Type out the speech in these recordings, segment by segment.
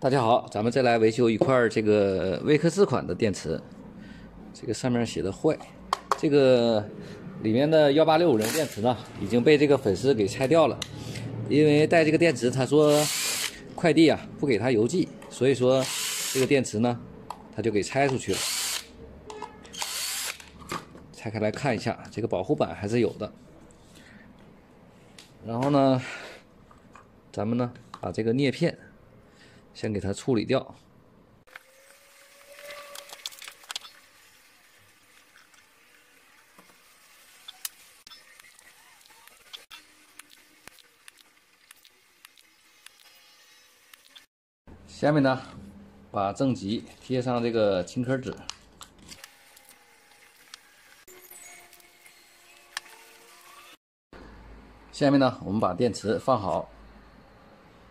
大家好，咱们再来维修一块这个威克斯款的电池，这个上面写的坏，这个里面的1865零电池呢已经被这个粉丝给拆掉了，因为带这个电池，他说快递啊不给他邮寄，所以说这个电池呢他就给拆出去了。拆开来看一下，这个保护板还是有的。然后呢，咱们呢把这个镍片先给它处理掉。下面呢，把正极贴上这个青壳纸。下面呢，我们把电池放好，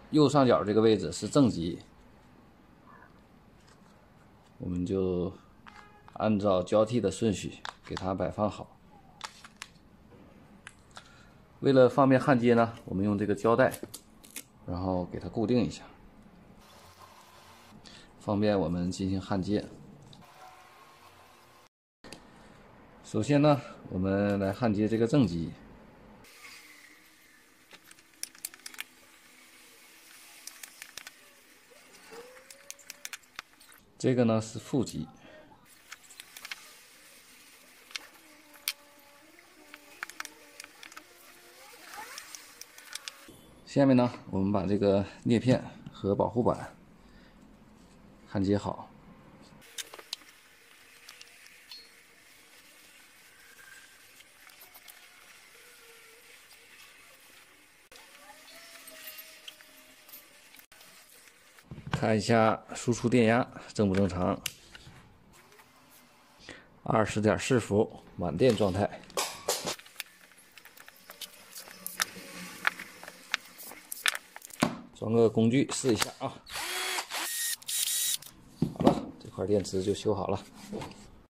右上角这个位置是正极，我们就按照交替的顺序给它摆放好。为了方便焊接呢，我们用这个胶带，然后给它固定一下，方便我们进行焊接。首先呢，我们来焊接这个正极。这个呢是负极，下面呢，我们把这个镍片和保护板焊接好。看一下输出电压正不正常，20.4伏，满电状态。装个工具试一下啊。好了，这块电池就修好了。